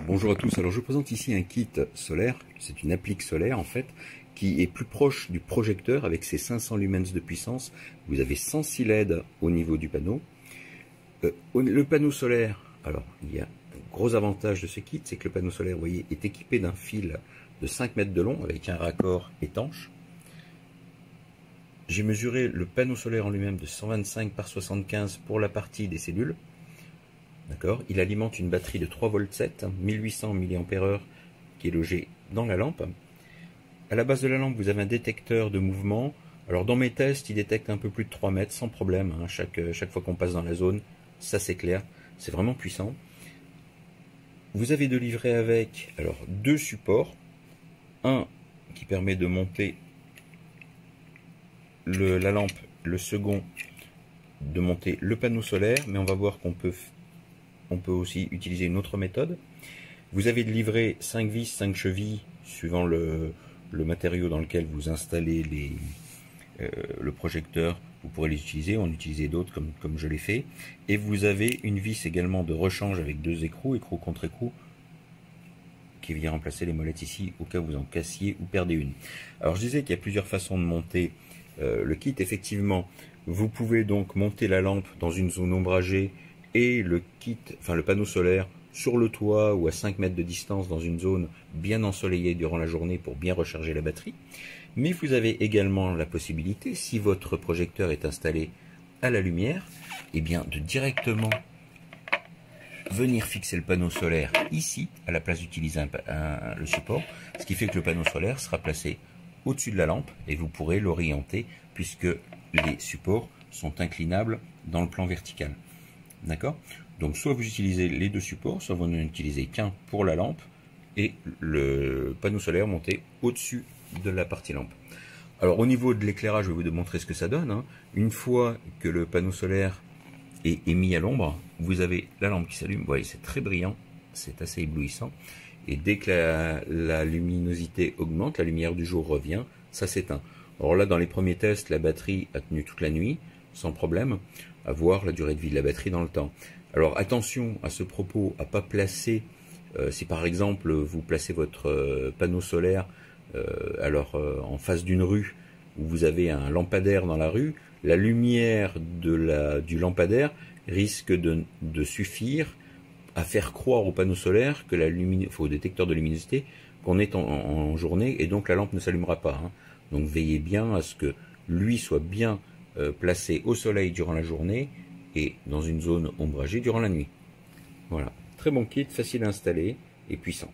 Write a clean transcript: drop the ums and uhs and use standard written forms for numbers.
Bonjour à tous, alors je vous présente ici un kit solaire, c'est une applique solaire en fait, qui est plus proche du projecteur avec ses 500 lumens de puissance. Vous avez 106 LED au niveau du panneau. Le panneau solaire, alors il y a un gros avantage de ce kit, c'est que le panneau solaire, vous voyez, est équipé d'un fil de 5 mètres de long avec un raccord étanche. J'ai mesuré le panneau solaire en lui-même de 125 par 75 pour la partie des cellules. D'accord. Il alimente une batterie de 3 volts 7, 1800 mAh qui est logée dans la lampe. À la base de la lampe, vous avez un détecteur de mouvement. Alors dans mes tests, il détecte un peu plus de 3 mètres sans problème. Chaque fois qu'on passe dans la zone, ça s'éclaire. C'est vraiment puissant. Vous avez de livrer avec alors deux supports. Un qui permet de monter la lampe, le second de monter le panneau solaire, mais on va voir qu'on peut aussi utiliser une autre méthode. Vous avez de livrer 5 vis, 5 chevilles, suivant le matériau dans lequel vous installez le projecteur. Vous pourrez les utiliser, en utiliser d'autres comme je l'ai fait. Et vous avez une vis également de rechange avec deux écrous, écrou contre écrou, qui vient remplacer les molettes ici, au cas où vous en cassiez ou perdez une. Alors je disais qu'il y a plusieurs façons de monter le kit. Effectivement, vous pouvez donc monter la lampe dans une zone ombragée et le panneau solaire sur le toit ou à 5 mètres de distance dans une zone bien ensoleillée durant la journée pour bien recharger la batterie. Mais vous avez également la possibilité, si votre projecteur est installé à la lumière, eh bien de directement venir fixer le panneau solaire ici, à la place d'utiliser le support, ce qui fait que le panneau solaire sera placé au-dessus de la lampe et vous pourrez l'orienter puisque les supports sont inclinables dans le plan vertical. D'accord? Donc soit vous utilisez les deux supports, soit vous n'en utilisez qu'un pour la lampe et le panneau solaire monté au-dessus de la partie lampe. Alors au niveau de l'éclairage, je vais vous montrer ce que ça donne. Une fois que le panneau solaire est mis à l'ombre, vous avez la lampe qui s'allume. Vous voyez, c'est très brillant, c'est assez éblouissant. Et dès que la luminosité augmente, la lumière du jour revient, ça s'éteint. Alors là, dans les premiers tests, la batterie a tenu toute la nuit, sans problème, à voir la durée de vie de la batterie dans le temps. Alors attention à ce propos, à pas placer, si par exemple vous placez votre panneau solaire en face d'une rue, où vous avez un lampadaire dans la rue, la lumière du lampadaire risque de suffire à faire croire au panneau solaire que au détecteur de luminosité qu'on est en journée et donc la lampe ne s'allumera pas. Donc veillez bien à ce que lui soit bien placé au soleil durant la journée et dans une zone ombragée durant la nuit. Voilà, très bon kit, facile à installer et puissant.